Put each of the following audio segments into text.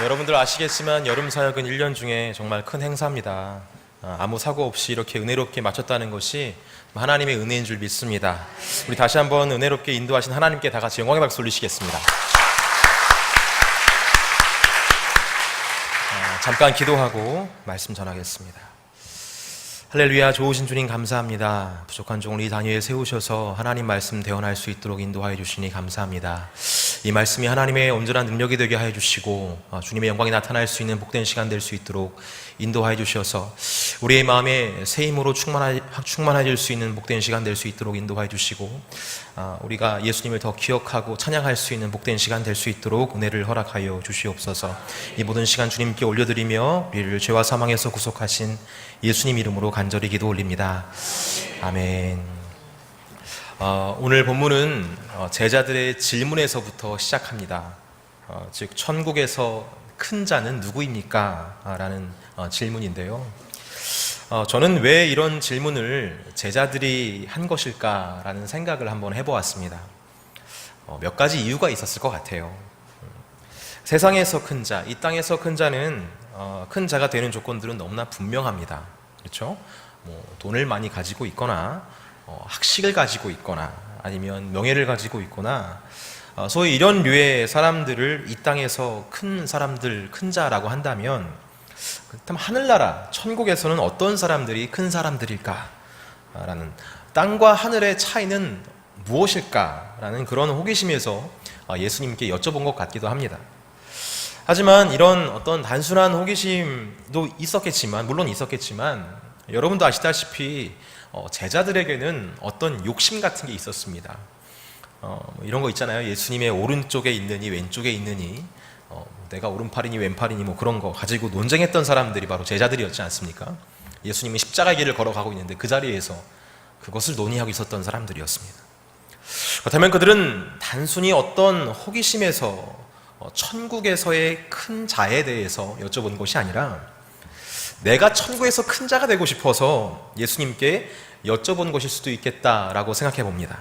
여러분들 아시겠지만 여름 사역은 1년 중에 정말 큰 행사입니다. 아무 사고 없이 이렇게 은혜롭게 마쳤다는 것이 하나님의 은혜인 줄 믿습니다. 우리 다시 한번 은혜롭게 인도하신 하나님께 다 같이 영광의 박수 올리시겠습니다. 잠깐 기도하고 말씀 전하겠습니다. 할렐루야. 좋으신 주님 감사합니다. 부족한 종을 이 단위에 세우셔서 하나님 말씀 대언할 수 있도록 인도하여 주시니 감사합니다. 이 말씀이 하나님의 온전한 능력이 되게 하여 주시고 주님의 영광이 나타날 수 있는 복된 시간 될 수 있도록 인도하여 주셔서 우리의 마음에 새 힘으로 충만해질 수 있는 복된 시간 될 수 있도록 인도하여 주시고 우리가 예수님을 더 기억하고 찬양할 수 있는 복된 시간 될 수 있도록 은혜를 허락하여 주시옵소서. 이 모든 시간 주님께 올려드리며 우리를 죄와 사망에서 구속하신 예수님 이름으로 간절히 기도 올립니다. 아멘. 오늘 본문은 제자들의 질문에서부터 시작합니다. 즉 천국에서 큰 자는 누구입니까? 라는 질문인데요. 저는 왜 이런 질문을 제자들이 한 것일까? 라는 생각을 한번 해보았습니다. 몇 가지 이유가 있었을 것 같아요. 세상에서 큰 자, 이 땅에서 큰 자는 큰 자가 되는 조건들은 너무나 분명합니다. 그렇죠? 돈을 많이 가지고 있거나 학식을 가지고 있거나 아니면 명예를 가지고 있거나 소위 이런 류의 사람들을 이 땅에서 큰 사람들, 큰 자라고 한다면 그렇다면 하늘나라, 천국에서는 어떤 사람들이 큰 사람들일까? 라는 땅과 하늘의 차이는 무엇일까? 라는 그런 호기심에서 예수님께 여쭤본 것 같기도 합니다. 하지만 이런 어떤 단순한 호기심도 물론 있었겠지만 여러분도 아시다시피 제자들에게는 어떤 욕심 같은 게 있었습니다. 이런 거 있잖아요. 예수님의 오른쪽에 있느니 왼쪽에 있느니 내가 오른팔이니 왼팔이니 그런 거 가지고 논쟁했던 사람들이 바로 제자들이었지 않습니까? 예수님이 십자가의 길을 걸어가고 있는데 그 자리에서 그것을 논의하고 있었던 사람들이었습니다. 그렇다면 그들은 단순히 어떤 호기심에서 천국에서의 큰 자에 대해서 여쭤본 것이 아니라 내가 천국에서 큰 자가 되고 싶어서 예수님께 여쭤본 것일 수도 있겠다라고 생각해 봅니다.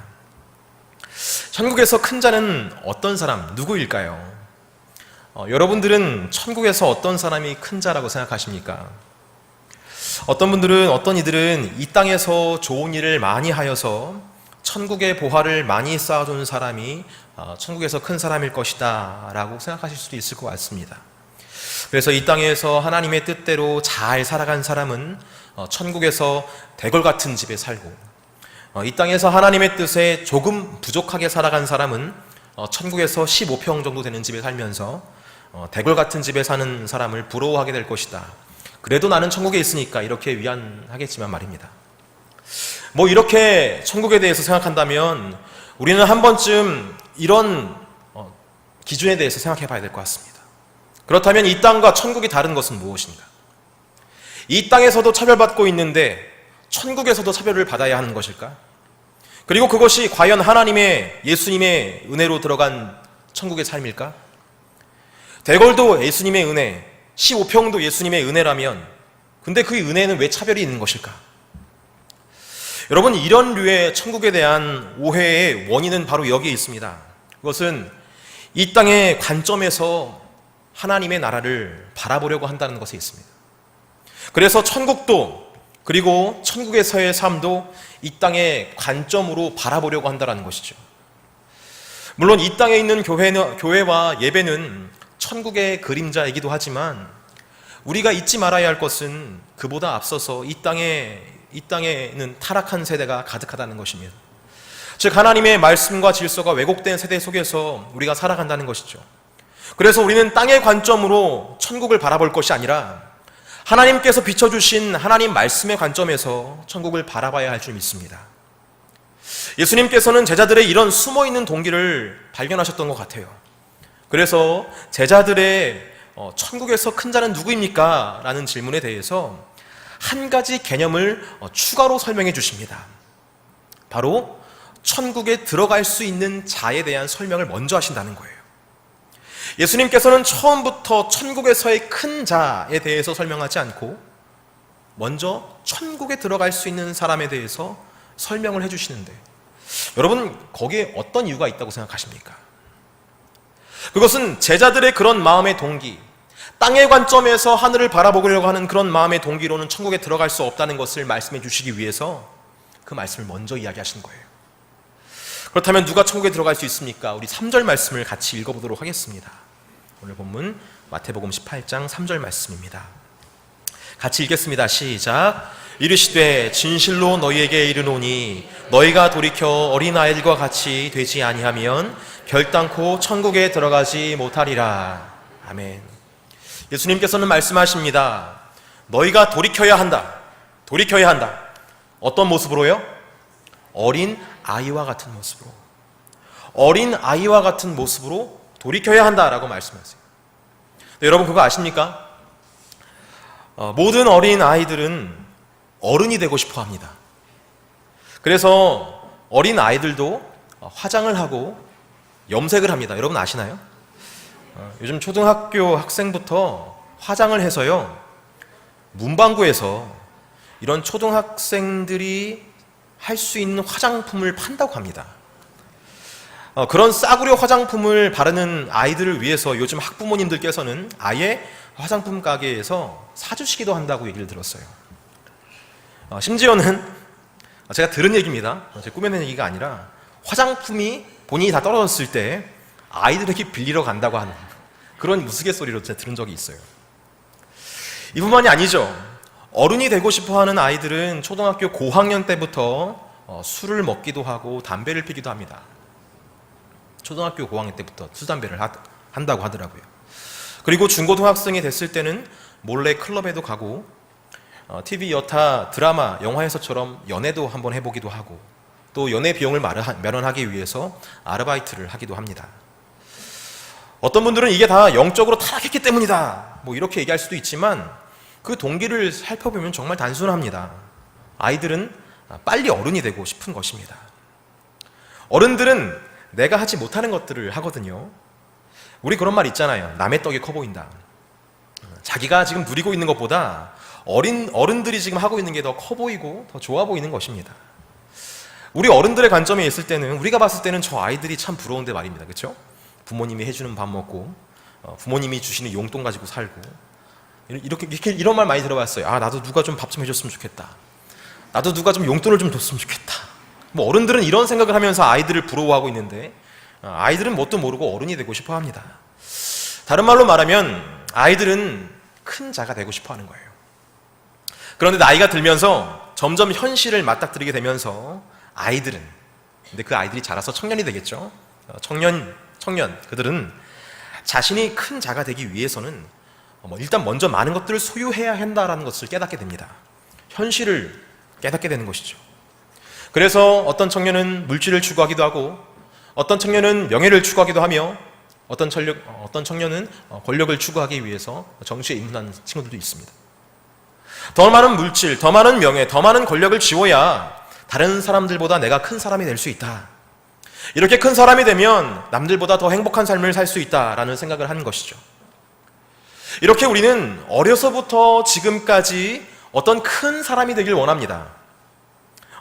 천국에서 큰 자는 어떤 사람, 누구일까요? 여러분들은 천국에서 어떤 사람이 큰 자라고 생각하십니까? 어떤 이들은 이 땅에서 좋은 일을 많이 하여서 천국의 보화를 많이 쌓아둔 사람이 천국에서 큰 사람일 것이다 라고 생각하실 수도 있을 것 같습니다. 그래서 이 땅에서 하나님의 뜻대로 잘 살아간 사람은 천국에서 대궐 같은 집에 살고, 이 땅에서 하나님의 뜻에 조금 부족하게 살아간 사람은 천국에서 15평 정도 되는 집에 살면서 대궐 같은 집에 사는 사람을 부러워하게 될 것이다. 그래도 나는 천국에 있으니까 이렇게 위안하겠지만 말입니다. 이렇게 천국에 대해서 생각한다면 우리는 한 번쯤 이런 기준에 대해서 생각해 봐야 될 것 같습니다. 그렇다면 이 땅과 천국이 다른 것은 무엇인가? 이 땅에서도 차별받고 있는데 천국에서도 차별을 받아야 하는 것일까? 그리고 그것이 과연 예수님의 은혜로 들어간 천국의 삶일까? 대궐도 예수님의 은혜, 15평도 예수님의 은혜라면 근데 그 은혜는 왜 차별이 있는 것일까? 여러분, 이런 류의 천국에 대한 오해의 원인은 바로 여기에 있습니다. 그것은 이 땅의 관점에서 하나님의 나라를 바라보려고 한다는 것에 있습니다. 그래서 천국도 그리고 천국에서의 삶도 이 땅의 관점으로 바라보려고 한다는 것이죠. 물론 이 땅에 있는 교회와 예배는 천국의 그림자이기도 하지만 우리가 잊지 말아야 할 것은 그보다 앞서서 이 땅에는 타락한 세대가 가득하다는 것입니다. 즉 하나님의 말씀과 질서가 왜곡된 세대 속에서 우리가 살아간다는 것이죠. 그래서 우리는 땅의 관점으로 천국을 바라볼 것이 아니라 하나님께서 비춰주신 하나님 말씀의 관점에서 천국을 바라봐야 할 줄 믿습니다. 예수님께서는 제자들의 이런 숨어있는 동기를 발견하셨던 것 같아요. 그래서 제자들의 천국에서 큰 자는 누구입니까? 라는 질문에 대해서 한 가지 개념을 추가로 설명해 주십니다. 바로 천국에 들어갈 수 있는 자에 대한 설명을 먼저 하신다는 거예요. 예수님께서는 처음부터 천국에서의 큰 자에 대해서 설명하지 않고 먼저 천국에 들어갈 수 있는 사람에 대해서 설명을 해주시는데 여러분 거기에 어떤 이유가 있다고 생각하십니까? 그것은 제자들의 그런 마음의 동기, 땅의 관점에서 하늘을 바라보려고 하는 그런 마음의 동기로는 천국에 들어갈 수 없다는 것을 말씀해 주시기 위해서 그 말씀을 먼저 이야기하신 거예요. 그렇다면 누가 천국에 들어갈 수 있습니까? 우리 3절 말씀을 같이 읽어보도록 하겠습니다. 오늘 본문 마태복음 18장 3절 말씀입니다. 같이 읽겠습니다. 시작. 이르시되 진실로 너희에게 이르노니 너희가 돌이켜 어린아이들과 같이 되지 아니하면 결단코 천국에 들어가지 못하리라. 아멘. 예수님께서는 말씀하십니다. 너희가 돌이켜야 한다. 돌이켜야 한다. 어떤 모습으로요? 어린 아이와 같은 모습으로. 어린 아이와 같은 모습으로 돌이켜야 한다라고 말씀하세요. 네, 여러분 그거 아십니까? 모든 어린 아이들은 어른이 되고 싶어 합니다. 그래서 어린 아이들도 화장을 하고 염색을 합니다. 여러분 아시나요? 요즘 초등학교 학생부터 화장을 해서요, 문방구에서 이런 초등학생들이 할 수 있는 화장품을 판다고 합니다. 그런 싸구려 화장품을 바르는 아이들을 위해서 요즘 학부모님들께서는 아예 화장품 가게에서 사주시기도 한다고 얘기를 들었어요. 심지어는 제가 들은 얘기입니다. 제가 꾸며낸 얘기가 아니라 화장품이 본인이 다 떨어졌을 때 아이들에게 빌리러 간다고 하는 그런 우스갯소리로 제가 들은 적이 있어요. 이뿐만이 아니죠. 어른이 되고 싶어하는 아이들은 초등학교 고학년 때부터 술을 먹기도 하고 담배를 피기도 합니다. 초등학교 고학년 때부터 술, 담배를 한다고 하더라고요. 그리고 중고등학생이 됐을 때는 몰래 클럽에도 가고 TV, 여타, 드라마, 영화에서처럼 연애도 한번 해보기도 하고 또 연애 비용을 마련하기 위해서 아르바이트를 하기도 합니다. 어떤 분들은 이게 다 영적으로 타락했기 때문이다 이렇게 얘기할 수도 있지만 그 동기를 살펴보면 정말 단순합니다. 아이들은 빨리 어른이 되고 싶은 것입니다. 어른들은 내가 하지 못하는 것들을 하거든요. 우리 그런 말 있잖아요. 남의 떡이 커 보인다. 자기가 지금 누리고 있는 것보다 어른들이 지금 하고 있는 게 더 커 보이고 더 좋아 보이는 것입니다. 우리 어른들의 관점에 있을 때는, 우리가 봤을 때는 저 아이들이 참 부러운데 말입니다. 그렇죠? 부모님이 해주는 밥 먹고 부모님이 주시는 용돈 가지고 살고 이런 말 많이 들어봤어요. 나도 누가 좀 밥 좀 해줬으면 좋겠다. 나도 누가 좀 용돈을 좀 줬으면 좋겠다. 어른들은 이런 생각을 하면서 아이들을 부러워하고 있는데 아이들은 뭣도 모르고 어른이 되고 싶어 합니다. 다른 말로 말하면 아이들은 큰 자가 되고 싶어 하는 거예요. 그런데 나이가 들면서 점점 현실을 맞닥뜨리게 되면서 근데 그 아이들이 자라서 청년이 되겠죠. 청년 그들은 자신이 큰 자가 되기 위해서는 일단 먼저 많은 것들을 소유해야 한다는 것을 깨닫게 됩니다. 현실을 깨닫게 되는 것이죠. 그래서 어떤 청년은 물질을 추구하기도 하고 어떤 청년은 명예를 추구하기도 하며 어떤 청년은 권력을 추구하기 위해서 정치에 입문하는 친구들도 있습니다. 더 많은 물질, 더 많은 명예, 더 많은 권력을 지워야 다른 사람들보다 내가 큰 사람이 될 수 있다. 이렇게 큰 사람이 되면 남들보다 더 행복한 삶을 살 수 있다라는 생각을 하는 것이죠. 이렇게 우리는 어려서부터 지금까지 어떤 큰 사람이 되길 원합니다.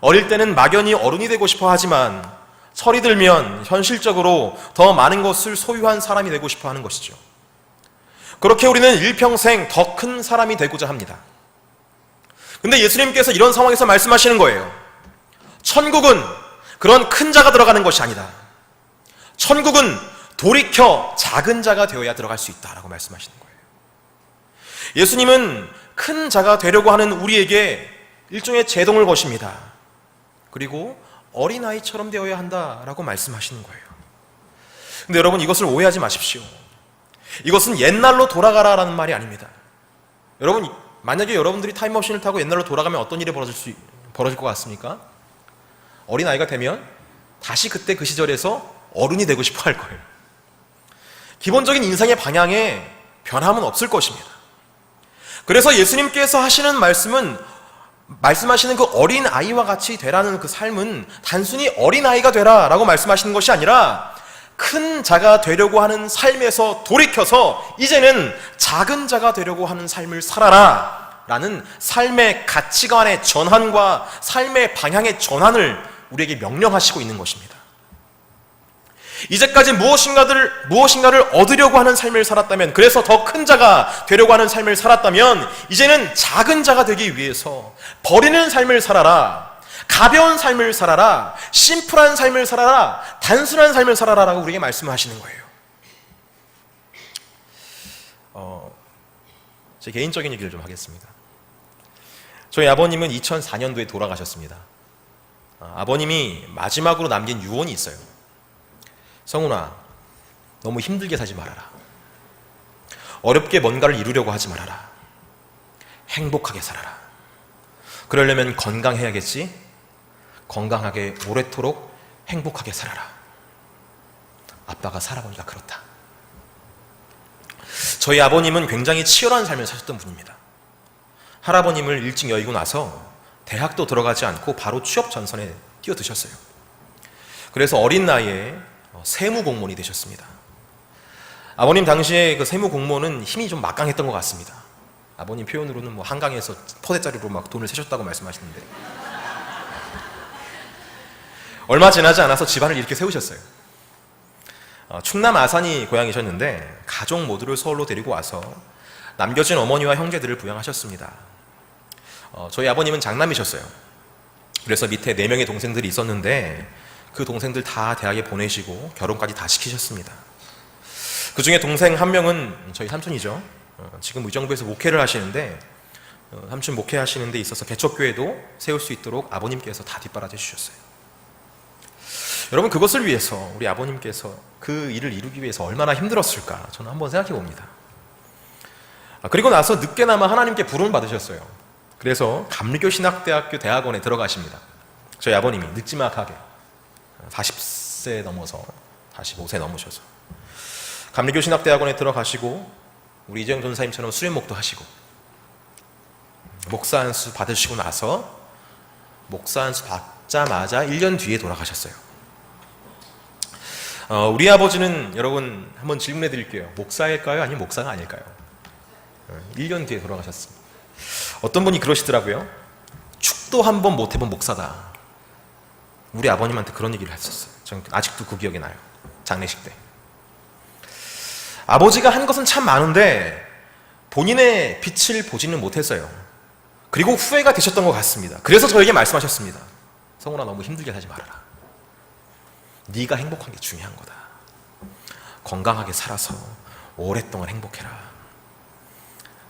어릴 때는 막연히 어른이 되고 싶어 하지만 철이 들면 현실적으로 더 많은 것을 소유한 사람이 되고 싶어 하는 것이죠. 그렇게 우리는 일평생 더 큰 사람이 되고자 합니다. 근데 예수님께서 이런 상황에서 말씀하시는 거예요. 천국은 그런 큰 자가 들어가는 것이 아니다. 천국은 돌이켜 작은 자가 되어야 들어갈 수 있다라고 말씀하시는 거예요. 예수님은 큰 자가 되려고 하는 우리에게 일종의 제동을 거십니다. 그리고 어린아이처럼 되어야 한다라고 말씀하시는 거예요. 근데 여러분 이것을 오해하지 마십시오. 이것은 옛날로 돌아가라라는 말이 아닙니다. 여러분 만약에 여러분들이 타임머신을 타고 옛날로 돌아가면 어떤 일이 벌어질 것 같습니까? 어린아이가 되면 다시 그때 그 시절에서 어른이 되고 싶어 할 거예요. 기본적인 인생의 방향에 변함은 없을 것입니다. 그래서 예수님께서 하시는 말씀하시는 그 어린아이와 같이 되라는 그 삶은 단순히 어린아이가 되라라고 말씀하시는 것이 아니라 큰 자가 되려고 하는 삶에서 돌이켜서 이제는 작은 자가 되려고 하는 삶을 살아라 라는 삶의 가치관의 전환과 삶의 방향의 전환을 우리에게 명령하시고 있는 것입니다. 이제까지 무엇인가를 얻으려고 하는 삶을 살았다면, 그래서 더 큰 자가 되려고 하는 삶을 살았다면, 이제는 작은 자가 되기 위해서 버리는 삶을 살아라, 가벼운 삶을 살아라, 심플한 삶을 살아라, 단순한 삶을 살아라 라고 우리에게 말씀하시는 거예요. 제 개인적인 얘기를 좀 하겠습니다. 저희 아버님은 2004년도에 돌아가셨습니다. 아버님이 마지막으로 남긴 유언이 있어요. 성훈아, 너무 힘들게 살지 말아라. 어렵게 뭔가를 이루려고 하지 말아라. 행복하게 살아라. 그러려면 건강해야겠지? 건강하게 오래도록 행복하게 살아라. 아빠가 살아보니까 그렇다. 저희 아버님은 굉장히 치열한 삶을 사셨던 분입니다. 할아버님을 일찍 여의고 나서 대학도 들어가지 않고 바로 취업 전선에 뛰어드셨어요. 그래서 어린 나이에 세무공무원이 되셨습니다. 아버님 당시에 그 세무공무원은 힘이 좀 막강했던 것 같습니다. 아버님 표현으로는 뭐 한강에서 포대자루로 막 돈을 세셨다고 말씀하시는데, 얼마 지나지 않아서 집안을 이렇게 세우셨어요. 충남 아산이 고향이셨는데 가족 모두를 서울로 데리고 와서 남겨진 어머니와 형제들을 부양하셨습니다. 저희 아버님은 장남이셨어요. 그래서 밑에 4명의 동생들이 있었는데 그 동생들 다 대학에 보내시고 결혼까지 다 시키셨습니다. 그 중에 동생 한 명은 저희 삼촌이죠. 지금 의정부에서 목회를 하시는데, 삼촌 목회하시는 데 있어서 개척교회도 세울 수 있도록 아버님께서 다 뒷바라지 주셨어요. 여러분, 그것을 위해서 우리 아버님께서 그 일을 이루기 위해서 얼마나 힘들었을까 저는 한번 생각해 봅니다. 그리고 나서 늦게나마 하나님께 부름을 받으셨어요. 그래서 감리교 신학대학교 대학원에 들어가십니다. 저희 아버님이 늦지막하게 40세 넘어서 45세 넘으셔서 감리교 신학대학원에 들어가시고, 우리 이재영 전사님처럼 수련목도 하시고, 목사 안수 받으시고 나서 목사 안수 받자마자 1년 뒤에 돌아가셨어요. 우리 아버지는, 여러분 한번 질문해 드릴게요. 목사일까요? 아니면 목사가 아닐까요? 1년 뒤에 돌아가셨습니다. 어떤 분이 그러시더라고요. 축도 한 번 못 해본 목사다. 우리 아버님한테 그런 얘기를 했었어요. 저는 아직도 그 기억이 나요. 장례식 때. 아버지가 한 것은 참 많은데 본인의 빛을 보지는 못했어요. 그리고 후회가 되셨던 것 같습니다. 그래서 저에게 말씀하셨습니다. 성훈아, 너무 힘들게 살지 말아라. 네가 행복한 게 중요한 거다. 건강하게 살아서 오랫동안 행복해라.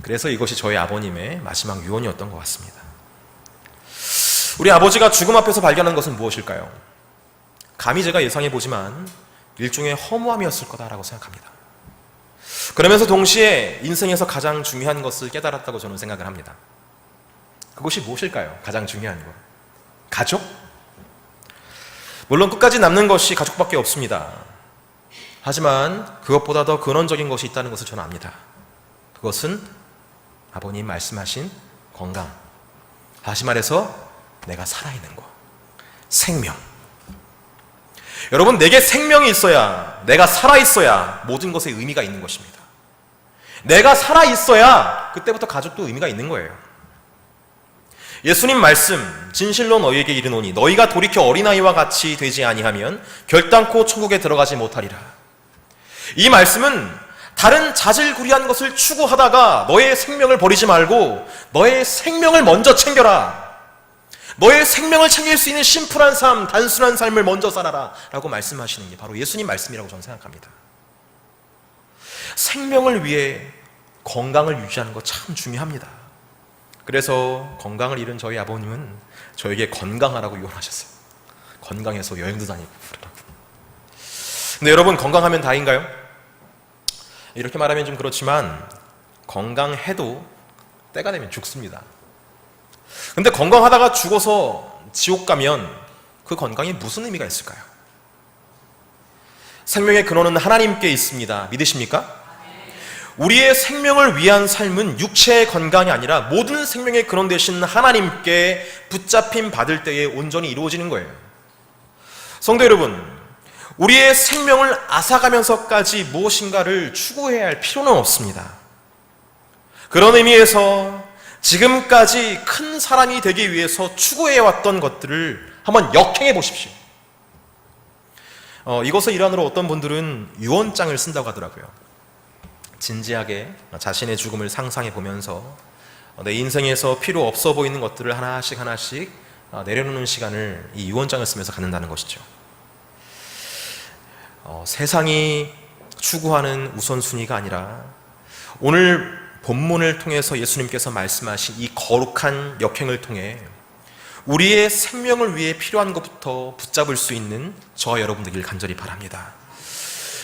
그래서 이것이 저희 아버님의 마지막 유언이었던 것 같습니다. 우리 아버지가 죽음 앞에서 발견한 것은 무엇일까요? 감히 제가 예상해 보지만 일종의 허무함이었을 거다라고 생각합니다. 그러면서 동시에 인생에서 가장 중요한 것을 깨달았다고 저는 생각을 합니다. 그것이 무엇일까요? 가장 중요한 것. 가족? 물론 끝까지 남는 것이 가족밖에 없습니다. 하지만 그것보다 더 근원적인 것이 있다는 것을 저는 압니다. 그것은 아버님 말씀하신 건강, 다시 말해서 내가 살아있는 것, 생명. 여러분, 내게 생명이 있어야, 내가 살아있어야 모든 것에 의미가 있는 것입니다. 내가 살아있어야 그때부터 가족도 의미가 있는 거예요. 예수님 말씀, 진실로 너희에게 이르노니 너희가 돌이켜 어린아이와 같이 되지 아니하면 결단코 천국에 들어가지 못하리라. 이 말씀은 다른 자질구리한 것을 추구하다가 너의 생명을 버리지 말고 너의 생명을 먼저 챙겨라. 너의 생명을 챙길 수 있는 심플한 삶, 단순한 삶을 먼저 살아라 라고 말씀하시는 게 바로 예수님 말씀이라고 저는 생각합니다. 생명을 위해 건강을 유지하는 거 참 중요합니다. 그래서 건강을 잃은 저희 아버님은 저에게 건강하라고 유언하셨어요. 건강해서 여행도 다니고 그러라고. 근데 여러분, 건강하면 다인가요? 이렇게 말하면 좀 그렇지만 건강해도 때가 되면 죽습니다. 근데 건강하다가 죽어서 지옥 가면 그 건강에 무슨 의미가 있을까요? 생명의 근원은 하나님께 있습니다. 믿으십니까? 우리의 생명을 위한 삶은 육체의 건강이 아니라 모든 생명의 근원 되신 하나님께 붙잡힘 받을 때에 온전히 이루어지는 거예요. 성도 여러분, 우리의 생명을 앗아가면서까지 무엇인가를 추구해야 할 필요는 없습니다. 그런 의미에서 지금까지 큰 사람이 되기 위해서 추구해왔던 것들을 한번 역행해 보십시오. 이것의 일환으로 어떤 분들은 유언장을 쓴다고 하더라고요. 진지하게 자신의 죽음을 상상해 보면서 내 인생에서 필요 없어 보이는 것들을 하나씩 내려놓는 시간을 이 유언장을 쓰면서 갖는다는 것이죠. 세상이 추구하는 우선순위가 아니라 오늘 본문을 통해서 예수님께서 말씀하신 이 거룩한 역행을 통해 우리의 생명을 위해 필요한 것부터 붙잡을 수 있는 저와 여러분 되길 간절히 바랍니다.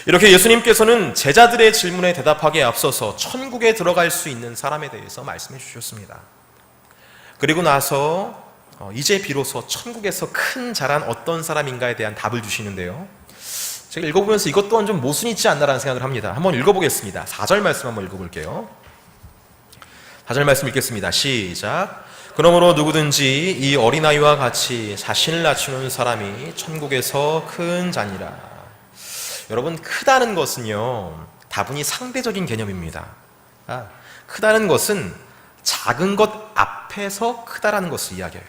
이렇게 예수님께서는 제자들의 질문에 대답하기에 앞서서 천국에 들어갈 수 있는 사람에 대해서 말씀해 주셨습니다. 그리고 나서 이제 비로소 천국에서 큰 자란 어떤 사람인가에 대한 답을 주시는데요, 제가 읽어보면서 이것 또한 좀 모순이 있지 않나라는 생각을 합니다. 한번 읽어보겠습니다. 4절 말씀 한번 읽어볼게요. 4절 말씀 읽겠습니다. 시작. 그러므로 누구든지 이 어린아이와 같이 자신을 낮추는 사람이 천국에서 큰 자니라. 여러분, 크다는 것은요, 다분히 상대적인 개념입니다. 크다는 것은 작은 것 앞에서 크다라는 것을 이야기해요.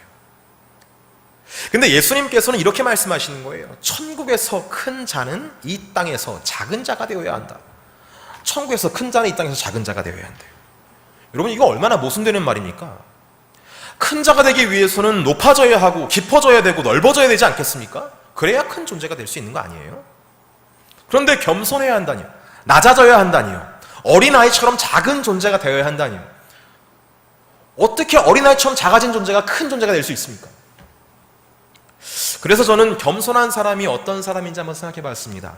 근데 예수님께서는 이렇게 말씀하시는 거예요. 천국에서 큰 자는 이 땅에서 작은 자가 되어야 한다. 천국에서 큰 자는 이 땅에서 작은 자가 되어야 한대요. 여러분, 이거 얼마나 모순되는 말입니까? 큰 자가 되기 위해서는 높아져야 하고 깊어져야 되고 넓어져야 되지 않겠습니까? 그래야 큰 존재가 될 수 있는 거 아니에요? 그런데 겸손해야 한다니요, 낮아져야 한다니요, 어린아이처럼 작은 존재가 되어야 한다니요. 어떻게 어린아이처럼 작아진 존재가 큰 존재가 될 수 있습니까? 그래서 저는 겸손한 사람이 어떤 사람인지 한번 생각해 봤습니다.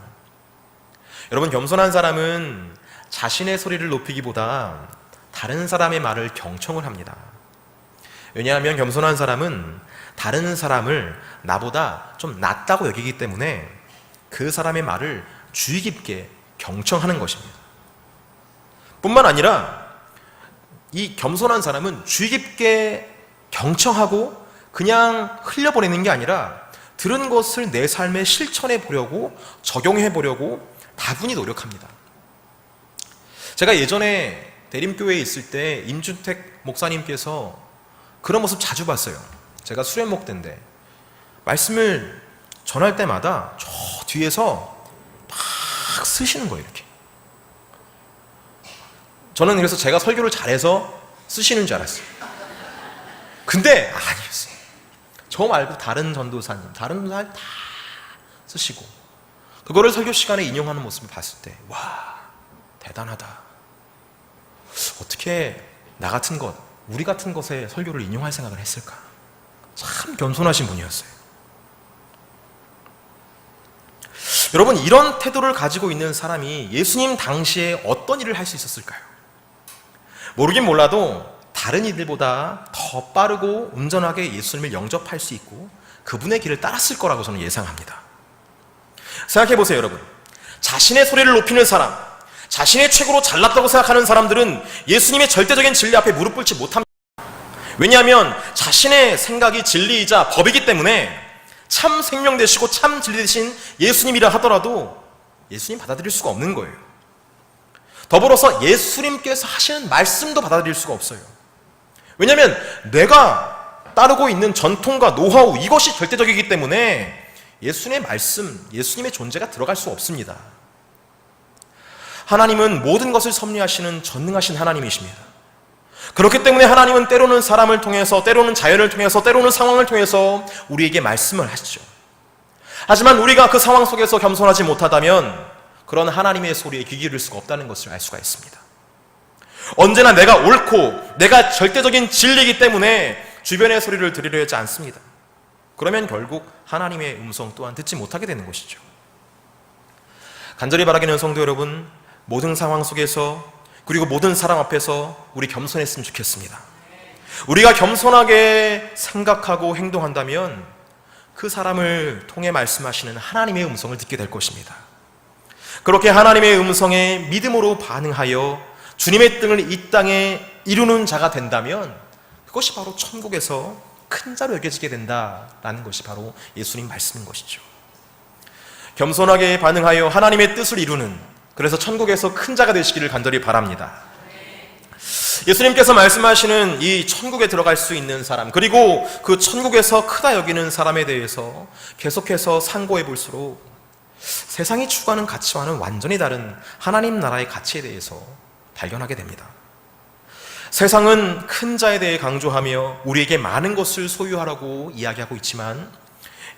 여러분, 겸손한 사람은 자신의 소리를 높이기보다 다른 사람의 말을 경청을 합니다. 왜냐하면 겸손한 사람은 다른 사람을 나보다 좀 낫다고 여기기 때문에 그 사람의 말을 주의 깊게 경청하는 것입니다. 뿐만 아니라 이 겸손한 사람은 주의 깊게 경청하고 그냥 흘려보내는 게 아니라 들은 것을 내 삶에 실천해 보려고, 적용해 보려고 다분히 노력합니다. 제가 예전에 대림교회에 있을 때 임준택 목사님께서 그런 모습 자주 봤어요. 제가 수련목 때인데 말씀을 전할 때마다 저 뒤에서 막 쓰시는 거예요, 이렇게. 저는 그래서 제가 설교를 잘해서 쓰시는 줄 알았어요. 근데 아니었어요. 저 말고 다른 전도사님, 다른 전도사님 다 쓰시고 그거를 설교 시간에 인용하는 모습을 봤을 때, 와, 대단하다. 어떻게 나 같은 것, 우리 같은 것에 설교를 인용할 생각을 했을까? 참 겸손하신 분이었어요. 여러분, 이런 태도를 가지고 있는 사람이 예수님 당시에 어떤 일을 할 수 있었을까요? 모르긴 몰라도 다른 이들보다 더 빠르고 온전하게 예수님을 영접할 수 있고 그분의 길을 따랐을 거라고 저는 예상합니다. 생각해 보세요, 여러분. 자신의 소리를 높이는 사람, 자신의 최고로 잘났다고 생각하는 사람들은 예수님의 절대적인 진리 앞에 무릎 꿇지 못합니다. 왜냐하면 자신의 생각이 진리이자 법이기 때문에 참 생명 되시고 참 진리 되신 예수님이라 하더라도 예수님 받아들일 수가 없는 거예요. 더불어서 예수님께서 하시는 말씀도 받아들일 수가 없어요. 왜냐하면 내가 따르고 있는 전통과 노하우, 이것이 절대적이기 때문에 예수님의 말씀, 예수님의 존재가 들어갈 수 없습니다. 하나님은 모든 것을 섭리하시는 전능하신 하나님이십니다. 그렇기 때문에 하나님은 때로는 사람을 통해서, 때로는 자연을 통해서, 때로는 상황을 통해서 우리에게 말씀을 하시죠. 하지만 우리가 그 상황 속에서 겸손하지 못하다면 그런 하나님의 소리에 귀 기울일 수가 없다는 것을 알 수가 있습니다. 언제나 내가 옳고 내가 절대적인 진리이기 때문에 주변의 소리를 들으려 하지 않습니다. 그러면 결국 하나님의 음성 또한 듣지 못하게 되는 것이죠. 간절히 바라기는 성도 여러분, 모든 상황 속에서 그리고 모든 사람 앞에서 우리 겸손했으면 좋겠습니다. 우리가 겸손하게 생각하고 행동한다면 그 사람을 통해 말씀하시는 하나님의 음성을 듣게 될 것입니다. 그렇게 하나님의 음성에 믿음으로 반응하여 주님의 뜻을 이 땅에 이루는 자가 된다면 그것이 바로 천국에서 큰 자로 여겨지게 된다라는 것이 바로 예수님 말씀인 것이죠. 겸손하게 반응하여 하나님의 뜻을 이루는, 그래서 천국에서 큰 자가 되시기를 간절히 바랍니다. 예수님께서 말씀하시는 이 천국에 들어갈 수 있는 사람, 그리고 그 천국에서 크다 여기는 사람에 대해서 계속해서 상고해 볼수록 세상이 추구하는 가치와는 완전히 다른 하나님 나라의 가치에 대해서 발견하게 됩니다. 세상은 큰 자에 대해 강조하며 우리에게 많은 것을 소유하라고 이야기하고 있지만,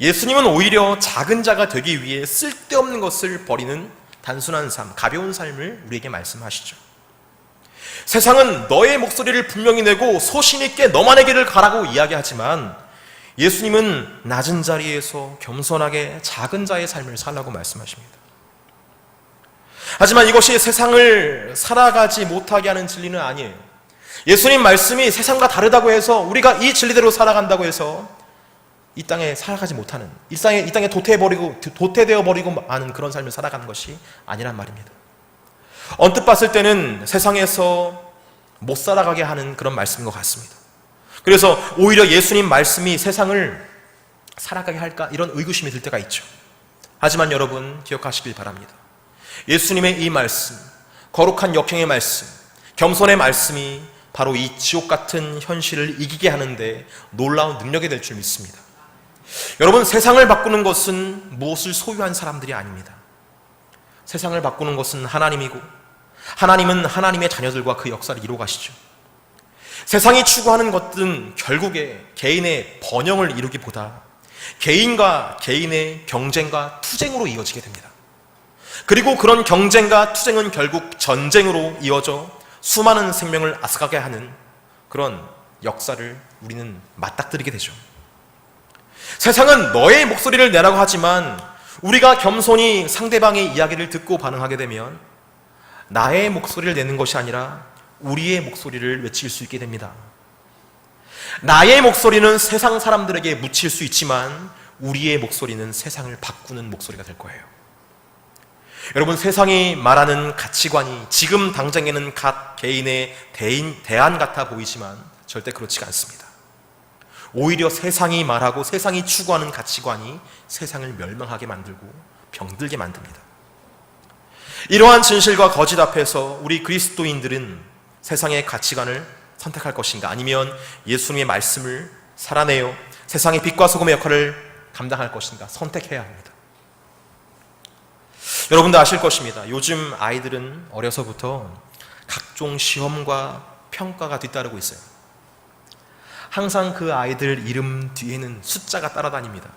예수님은 오히려 작은 자가 되기 위해 쓸데없는 것을 버리는 단순한 삶, 가벼운 삶을 우리에게 말씀하시죠. 세상은 너의 목소리를 분명히 내고 소신 있게 너만의 길을 가라고 이야기하지만, 예수님은 낮은 자리에서 겸손하게 작은 자의 삶을 살라고 말씀하십니다. 하지만 이것이 세상을 살아가지 못하게 하는 진리는 아니에요. 예수님 말씀이 세상과 다르다고 해서 우리가 이 진리대로 살아간다고 해서 이 땅에 살아가지 못하는, 이 땅에 도태되어 버리고 마는 그런 삶을 살아가는 것이 아니란 말입니다. 언뜻 봤을 때는 세상에서 못 살아가게 하는 그런 말씀인 것 같습니다. 그래서 오히려 예수님 말씀이 세상을 살아가게 할까, 이런 의구심이 들 때가 있죠. 하지만 여러분 기억하시길 바랍니다. 예수님의 이 말씀, 거룩한 역행의 말씀, 겸손의 말씀이 바로 이 지옥 같은 현실을 이기게 하는데 놀라운 능력이 될 줄 믿습니다. 여러분, 세상을 바꾸는 것은 무엇을 소유한 사람들이 아닙니다. 세상을 바꾸는 것은 하나님이고, 하나님은 하나님의 자녀들과 그 역사를 이루어 가시죠. 세상이 추구하는 것들은 결국에 개인의 번영을 이루기보다 개인과 개인의 경쟁과 투쟁으로 이어지게 됩니다. 그리고 그런 경쟁과 투쟁은 결국 전쟁으로 이어져 수많은 생명을 앗아가게 하는 그런 역사를 우리는 맞닥뜨리게 되죠. 세상은 너의 목소리를 내라고 하지만, 우리가 겸손히 상대방의 이야기를 듣고 반응하게 되면 나의 목소리를 내는 것이 아니라 우리의 목소리를 외칠 수 있게 됩니다. 나의 목소리는 세상 사람들에게 묻힐 수 있지만 우리의 목소리는 세상을 바꾸는 목소리가 될 거예요. 여러분, 세상이 말하는 가치관이 지금 당장에는 각 개인의 대안 같아 보이지만 절대 그렇지가 않습니다. 오히려 세상이 말하고 세상이 추구하는 가치관이 세상을 멸망하게 만들고 병들게 만듭니다. 이러한 진실과 거짓 앞에서 우리 그리스도인들은 세상의 가치관을 선택할 것인가, 아니면 예수님의 말씀을 살아내어 세상의 빛과 소금의 역할을 감당할 것인가 선택해야 합니다. 여러분도 아실 것입니다. 요즘 아이들은 어려서부터 각종 시험과 평가가 뒤따르고 있어요. 항상 그 아이들 이름 뒤에는 숫자가 따라다닙니다.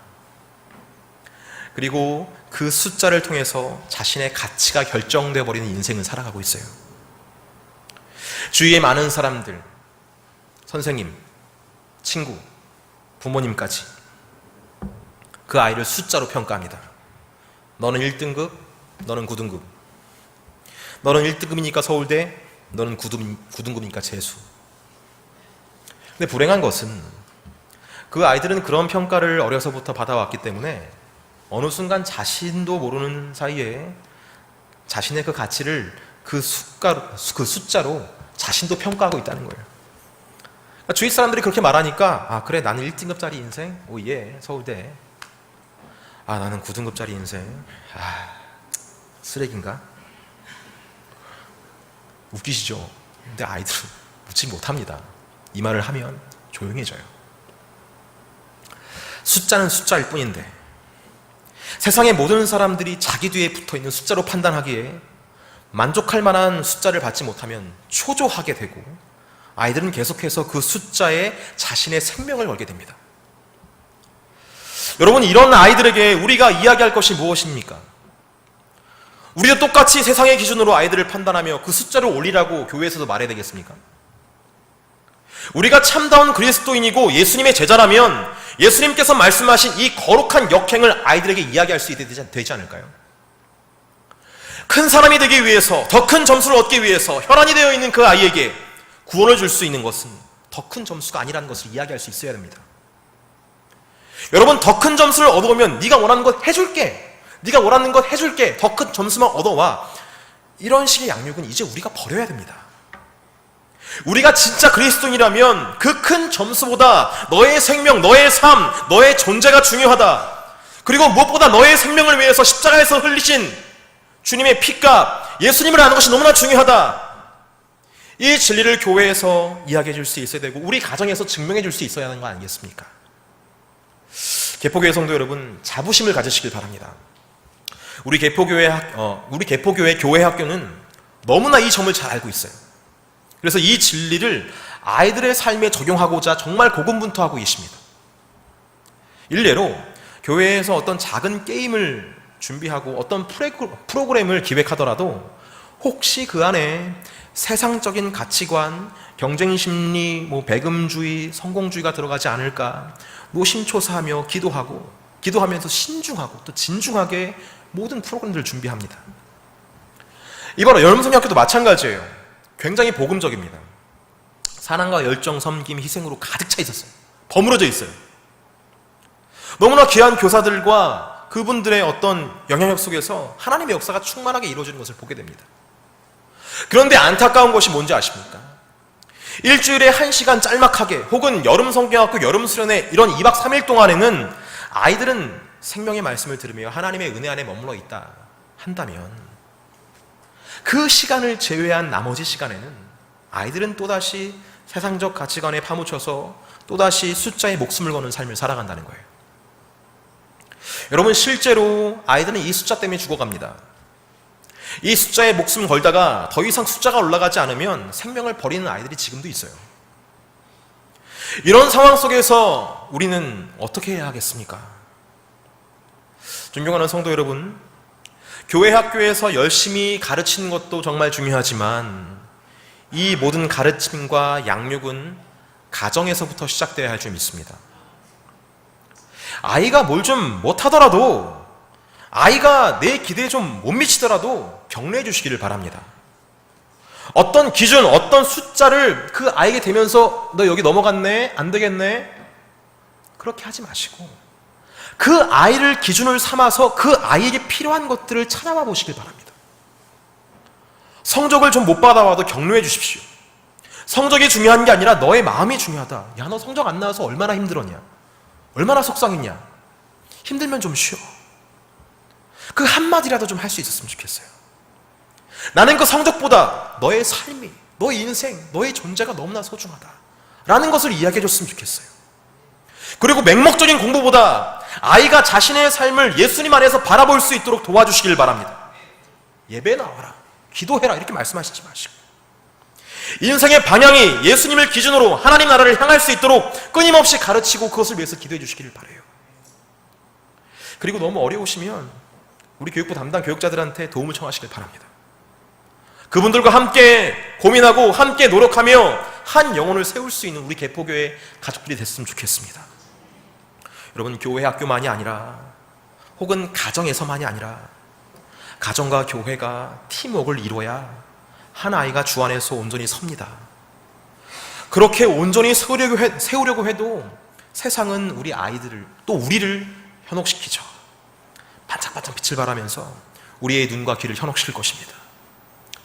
그리고 그 숫자를 통해서 자신의 가치가 결정되어 버리는 인생을 살아가고 있어요. 주위에 많은 사람들, 선생님, 친구, 부모님까지 그 아이를 숫자로 평가합니다. 너는 1등급, 너는 9등급. 너는 1등급이니까 서울대, 너는 9등급이니까 재수. 근데 불행한 것은 그 아이들은 그런 평가를 어려서부터 받아왔기 때문에 어느 순간 자신도 모르는 사이에 자신의 그 가치를 그 숫자로 자신도 평가하고 있다는 거예요. 그러니까 주위 사람들이 그렇게 말하니까, 아 그래, 나는 1등급짜리 인생, 오예, 서울대. 아 나는 9등급짜리 인생, 아 쓰레기인가? 웃기시죠? 근데 아이들은 묻지 못합니다. 이 말을 하면 조용해져요. 숫자는 숫자일 뿐인데 세상의 모든 사람들이 자기 뒤에 붙어있는 숫자로 판단하기에 만족할 만한 숫자를 받지 못하면 초조하게 되고, 아이들은 계속해서 그 숫자에 자신의 생명을 걸게 됩니다. 여러분, 이런 아이들에게 우리가 이야기할 것이 무엇입니까? 우리도 똑같이 세상의 기준으로 아이들을 판단하며 그 숫자를 올리라고 교회에서도 말해야 되겠습니까? 우리가 참다운 그리스도인이고 예수님의 제자라면 예수님께서 말씀하신 이 거룩한 역행을 아이들에게 이야기할 수 되지 않을까요? 큰 사람이 되기 위해서, 더 큰 점수를 얻기 위해서 혈안이 되어 있는 그 아이에게 구원을 줄 수 있는 것은 더 큰 점수가 아니라는 것을 이야기할 수 있어야 됩니다. 여러분, 더 큰 점수를 얻어오면 네가 원하는 것 해줄게, 네가 원하는 것 해줄게, 더 큰 점수만 얻어와, 이런 식의 양육은 이제 우리가 버려야 됩니다. 우리가 진짜 그리스도인이라면 그 큰 점수보다 너의 생명, 너의 삶, 너의 존재가 중요하다. 그리고 무엇보다 너의 생명을 위해서 십자가에서 흘리신 주님의 피값, 예수님을 아는 것이 너무나 중요하다. 이 진리를 교회에서 이야기해 줄 수 있어야 되고, 우리 가정에서 증명해 줄 수 있어야 하는 거 아니겠습니까? 개포교회 성도 여러분, 자부심을 가지시길 바랍니다. 우리 개포교회 교회 학교는 너무나 이 점을 잘 알고 있어요. 그래서 이 진리를 아이들의 삶에 적용하고자 정말 고군분투하고 계십니다. 일례로 교회에서 어떤 작은 게임을 준비하고 어떤 프로그램을 기획하더라도 혹시 그 안에 세상적인 가치관, 경쟁심리, 배금주의, 성공주의가 들어가지 않을까 노심초사하며 기도하면서 신중하고 또 진중하게 모든 프로그램들을 준비합니다. 이바로 여름성경학교도 마찬가지예요. 굉장히 복음적입니다. 사랑과 열정, 섬김, 희생으로 가득 차 있었어요. 버무려져 있어요. 너무나 귀한 교사들과 그분들의 어떤 영향력 속에서 하나님의 역사가 충만하게 이루어지는 것을 보게 됩니다. 그런데 안타까운 것이 뭔지 아십니까? 일주일에 1시간 짤막하게 혹은 여름성경학교 여름수련회 이런 2박 3일 동안에는 아이들은 생명의 말씀을 들으며 하나님의 은혜 안에 머물러 있다 한다면 그 시간을 제외한 나머지 시간에는 아이들은 또다시 세상적 가치관에 파묻혀서 또다시 숫자에 목숨을 거는 삶을 살아간다는 거예요. 여러분, 실제로 아이들은 이 숫자 때문에 죽어갑니다. 이 숫자에 목숨 걸다가 더 이상 숫자가 올라가지 않으면 생명을 버리는 아이들이 지금도 있어요. 이런 상황 속에서 우리는 어떻게 해야 하겠습니까? 존경하는 성도 여러분, 교회 학교에서 열심히 가르치는 것도 정말 중요하지만 이 모든 가르침과 양육은 가정에서부터 시작되어야 할 줄 믿습니다. 아이가 뭘 좀 못하더라도, 아이가 내 기대에 좀 못 미치더라도 격려해 주시기를 바랍니다. 어떤 기준, 어떤 숫자를 그 아이에게 대면서 너 여기 넘어갔네? 안 되겠네? 그렇게 하지 마시고 그 아이를 기준을 삼아서 그 아이에게 필요한 것들을 찾아봐 보시길 바랍니다. 성적을 좀 못 받아와도 격려해 주십시오. 성적이 중요한 게 아니라 너의 마음이 중요하다. 야, 너 성적 안 나와서 얼마나 힘들었냐? 얼마나 속상했냐? 힘들면 좀 쉬어. 그 한마디라도 좀 할 수 있었으면 좋겠어요. 나는 그 성적보다 너의 삶이, 너의 인생, 너의 존재가 너무나 소중하다 라는 것을 이야기해 줬으면 좋겠어요. 그리고 맹목적인 공부보다 아이가 자신의 삶을 예수님 안에서 바라볼 수 있도록 도와주시길 바랍니다. 예배 나와라, 기도해라 이렇게 말씀하시지 마시고 인생의 방향이 예수님을 기준으로 하나님 나라를 향할 수 있도록 끊임없이 가르치고 그것을 위해서 기도해 주시기를 바라요. 그리고 너무 어려우시면 우리 교육부 담당 교육자들한테 도움을 청하시길 바랍니다. 그분들과 함께 고민하고 함께 노력하며 한 영혼을 세울 수 있는 우리 개포교회 가족들이 됐으면 좋겠습니다. 여러분, 교회 학교만이 아니라 혹은 가정에서만이 아니라 가정과 교회가 팀워크를 이루어야 한 아이가 주 안에서 온전히 섭니다. 그렇게 온전히 세우려고 해도 세상은 우리 아이들을 또 우리를 현혹시키죠. 반짝반짝 빛을 발하면서 우리의 눈과 귀를 현혹시킬 것입니다.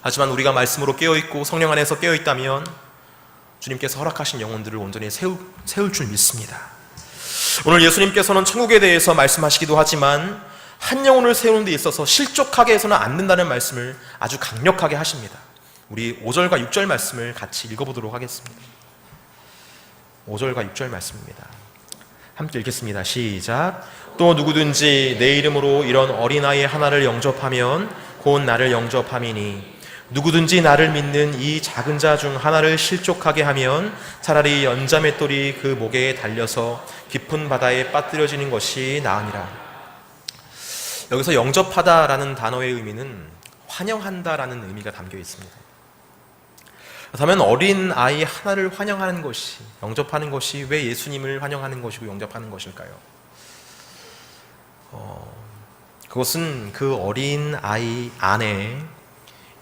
하지만 우리가 말씀으로 깨어있고 성령 안에서 깨어있다면 주님께서 허락하신 영혼들을 온전히 세울 줄 믿습니다. 오늘 예수님께서는 천국에 대해서 말씀하시기도 하지만 한 영혼을 세우는 데 있어서 실족하게 해서는 안 된다는 말씀을 아주 강력하게 하십니다. 우리 5절과 6절 말씀을 같이 읽어보도록 하겠습니다. 5절과 6절 말씀입니다. 함께 읽겠습니다. 시작. 또 누구든지 내 이름으로 이런 어린아이 하나를 영접하면 곧 나를 영접함이니 누구든지 나를 믿는 이 작은 자 중 하나를 실족하게 하면 차라리 연자맷돌이 그 목에 달려서 깊은 바다에 빠뜨려지는 것이 나으니라. 여기서 영접하다라는 단어의 의미는 환영한다라는 의미가 담겨 있습니다. 그렇다면 어린 아이 하나를 환영하는 것이, 영접하는 것이 왜 예수님을 환영하는 것이고 영접하는 것일까요? 그것은 그 어린 아이 안에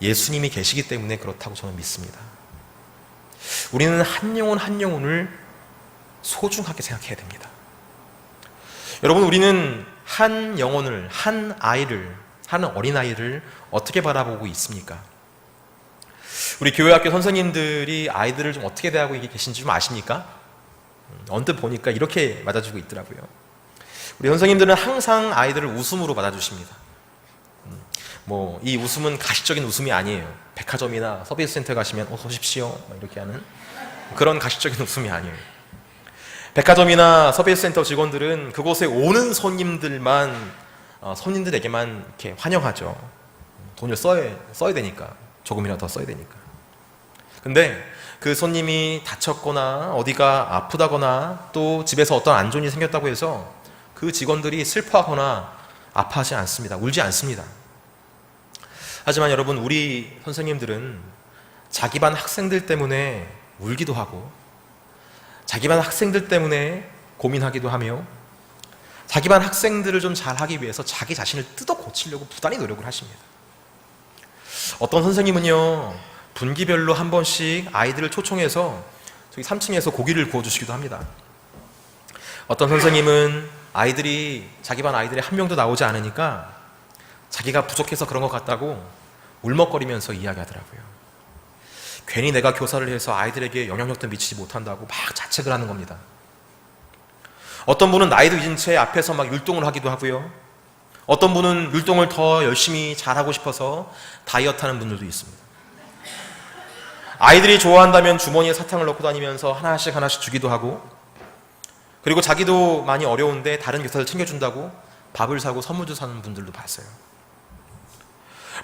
예수님이 계시기 때문에 그렇다고 저는 믿습니다. 우리는 한 영혼 한 영혼을 소중하게 생각해야 됩니다. 여러분, 우리는 한 영혼을, 한 아이를, 한 어린아이를 어떻게 바라보고 있습니까? 우리 교회학교 선생님들이 아이들을 좀 어떻게 대하고 계신지 좀 아십니까? 언뜻 보니까 이렇게 맞아주고 있더라고요. 우리 선생님들은 항상 아이들을 웃음으로 맞아주십니다. 이 웃음은 가식적인 웃음이 아니에요. 백화점이나 서비스 센터에 가시면 어서 오십시오 이렇게 하는 그런 가식적인 웃음이 아니에요. 백화점이나 서비스 센터 직원들은 그곳에 오는 손님들만 손님들에게만 이렇게 환영하죠. 돈을 써야 되니까, 조금이라도 더 써야 되니까. 근데 그 손님이 다쳤거나 어디가 아프다거나 또 집에서 어떤 안 좋은 일이 생겼다고 해서 그 직원들이 슬퍼하거나 아파하지 않습니다. 울지 않습니다. 하지만 여러분, 우리 선생님들은 자기 반 학생들 때문에 울기도 하고, 자기 반 학생들 때문에 고민하기도 하며, 자기 반 학생들을 좀 잘하기 위해서 자기 자신을 뜯어 고치려고 부단히 노력을 하십니다. 어떤 선생님은요, 분기별로 한 번씩 아이들을 초청해서 저기 3층에서 고기를 구워주시기도 합니다. 어떤 선생님은 아이들이, 자기 반 아이들이 한 명도 나오지 않으니까 자기가 부족해서 그런 것 같다고 울먹거리면서 이야기하더라고요. 괜히 내가 교사를 해서 아이들에게 영향력도 미치지 못한다고 막 자책을 하는 겁니다. 어떤 분은 나이도 잊은 채 앞에서 막 율동을 하기도 하고요. 어떤 분은 율동을 더 열심히 잘하고 싶어서 다이어트 하는 분들도 있습니다. 아이들이 좋아한다면 주머니에 사탕을 넣고 다니면서 하나씩 주기도 하고, 그리고 자기도 많이 어려운데 다른 교사들 챙겨준다고 밥을 사고 선물도 사는 분들도 봤어요.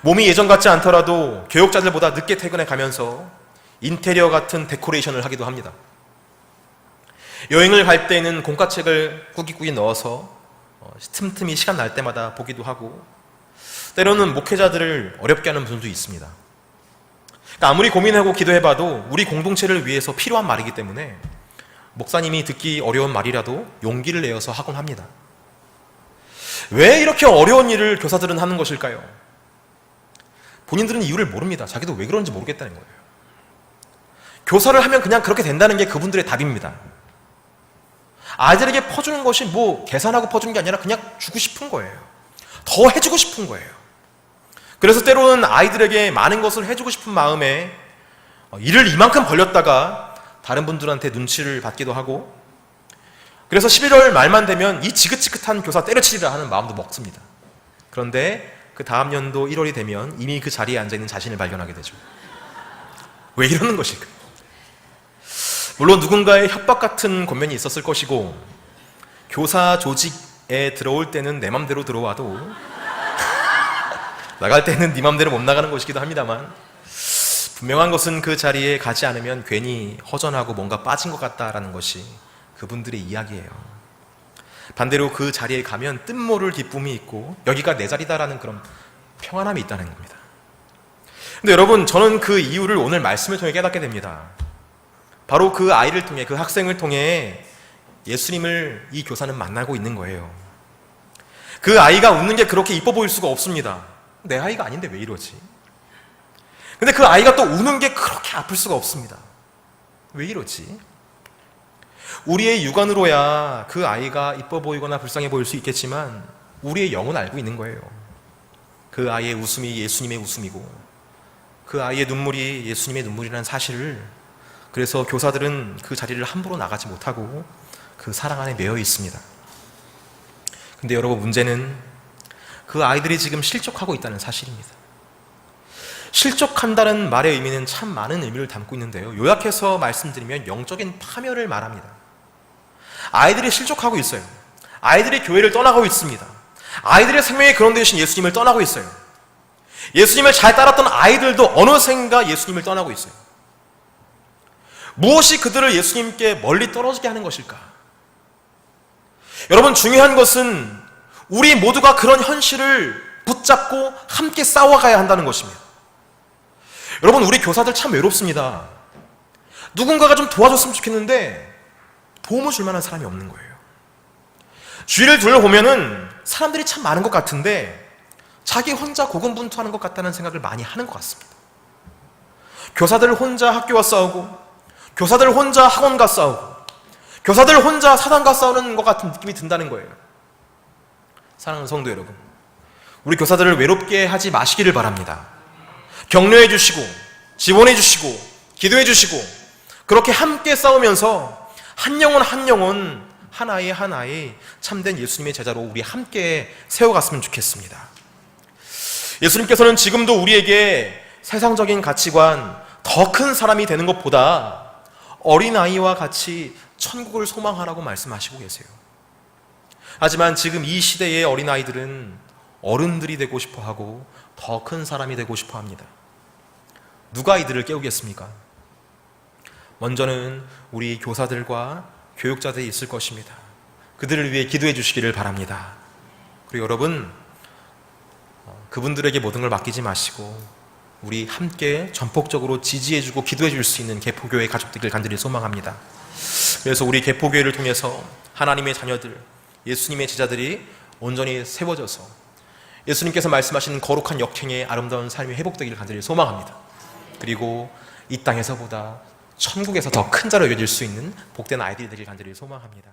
몸이 예전 같지 않더라도 교육자들보다 늦게 퇴근해 가면서 인테리어 같은 데코레이션을 하기도 합니다. 여행을 갈 때는 공과책을 꾸깃꾸깃 넣어서 틈틈이 시간 날 때마다 보기도 하고, 때로는 목회자들을 어렵게 하는 분들도 있습니다. 그러니까 아무리 고민하고 기도해봐도 우리 공동체를 위해서 필요한 말이기 때문에 목사님이 듣기 어려운 말이라도 용기를 내어서 하곤 합니다. 왜 이렇게 어려운 일을 교사들은 하는 것일까요? 본인들은 이유를 모릅니다. 자기도 왜 그런지 모르겠다는 거예요. 교사를 하면 그냥 그렇게 된다는 게 그분들의 답입니다. 아이들에게 퍼주는 것이 뭐 계산하고 퍼주는 게 아니라 그냥 주고 싶은 거예요. 더 해주고 싶은 거예요. 그래서 때로는 아이들에게 많은 것을 해주고 싶은 마음에 일을 이만큼 벌렸다가 다른 분들한테 눈치를 받기도 하고, 그래서 11월 말만 되면 이 지긋지긋한 교사 때려치리라 하는 마음도 먹습니다. 그런데 그 다음 연도 1월이 되면 이미 그 자리에 앉아있는 자신을 발견하게 되죠. 왜 이러는 것일까? 물론 누군가의 협박 같은 권면이 있었을 것이고, 교사 조직에 들어올 때는 내 맘대로 들어와도 나갈 때는 네 맘대로 못 나가는 것이기도 합니다만, 분명한 것은 그 자리에 가지 않으면 괜히 허전하고 뭔가 빠진 것 같다라는 것이 그분들의 이야기예요. 반대로 그 자리에 가면 뜻모를 기쁨이 있고 여기가 내 자리다라는 그런 평안함이 있다는 겁니다. 근데 여러분, 저는 그 이유를 오늘 말씀을 통해 깨닫게 됩니다. 바로 그 아이를 통해, 그 학생을 통해 예수님을 이 교사는 만나고 있는 거예요. 그 아이가 웃는 게 그렇게 이뻐 보일 수가 없습니다. 내 아이가 아닌데 왜 이러지? 근데 그 아이가 또 우는 게 그렇게 아플 수가 없습니다. 왜 이러지? 우리의 육안으로야 그 아이가 이뻐 보이거나 불쌍해 보일 수 있겠지만 우리의 영은 알고 있는 거예요. 그 아이의 웃음이 예수님의 웃음이고 그 아이의 눈물이 예수님의 눈물이라는 사실을, 그래서 교사들은 그 자리를 함부로 나가지 못하고 그 사랑 안에 매여 있습니다. 근데 여러분, 문제는 그 아이들이 지금 실족하고 있다는 사실입니다. 실족한다는 말의 의미는 참 많은 의미를 담고 있는데요, 요약해서 말씀드리면 영적인 파멸을 말합니다. 아이들이 실족하고 있어요. 아이들이 교회를 떠나고 있습니다. 아이들의 생명의 근원 되신 예수님을 떠나고 있어요. 예수님을 잘 따랐던 아이들도 어느샌가 예수님을 떠나고 있어요. 무엇이 그들을 예수님께 멀리 떨어지게 하는 것일까? 여러분, 중요한 것은 우리 모두가 그런 현실을 붙잡고 함께 싸워가야 한다는 것입니다. 여러분, 우리 교사들 참 외롭습니다. 누군가가 좀 도와줬으면 좋겠는데 도움을 줄 만한 사람이 없는 거예요. 주위를 둘러보면은 사람들이 참 많은 것 같은데 자기 혼자 고군분투하는 것 같다는 생각을 많이 하는 것 같습니다. 교사들 혼자 학교와 싸우고, 교사들 혼자 학원과 싸우고, 교사들 혼자 사단과 싸우는 것 같은 느낌이 든다는 거예요. 사랑하는 성도 여러분, 우리 교사들을 외롭게 하지 마시기를 바랍니다. 격려해 주시고, 지원해 주시고, 기도해 주시고, 그렇게 함께 싸우면서 한 영혼 한 영혼, 한 아이 한 아이 참된 예수님의 제자로 우리 함께 세워갔으면 좋겠습니다. 예수님께서는 지금도 우리에게 세상적인 가치관, 더 큰 사람이 되는 것보다 어린아이와 같이 천국을 소망하라고 말씀하시고 계세요. 하지만 지금 이 시대의 어린아이들은 어른들이 되고 싶어 하고 더 큰 사람이 되고 싶어 합니다. 누가 이들을 깨우겠습니까? 먼저는 우리 교사들과 교육자들이 있을 것입니다. 그들을 위해 기도해 주시기를 바랍니다. 그리고 여러분, 그분들에게 모든 걸 맡기지 마시고 우리 함께 전폭적으로 지지해주고 기도해줄 수 있는 개포교회 가족들을 간절히 소망합니다. 그래서 우리 개포교회를 통해서 하나님의 자녀들, 예수님의 제자들이 온전히 세워져서 예수님께서 말씀하시는 거룩한 역행의 아름다운 삶이 회복되기를 간절히 소망합니다. 그리고 이 땅에서보다 천국에서 더 큰 자로 여겨질 수 있는 복된 아이들이 되길 간절히 소망합니다.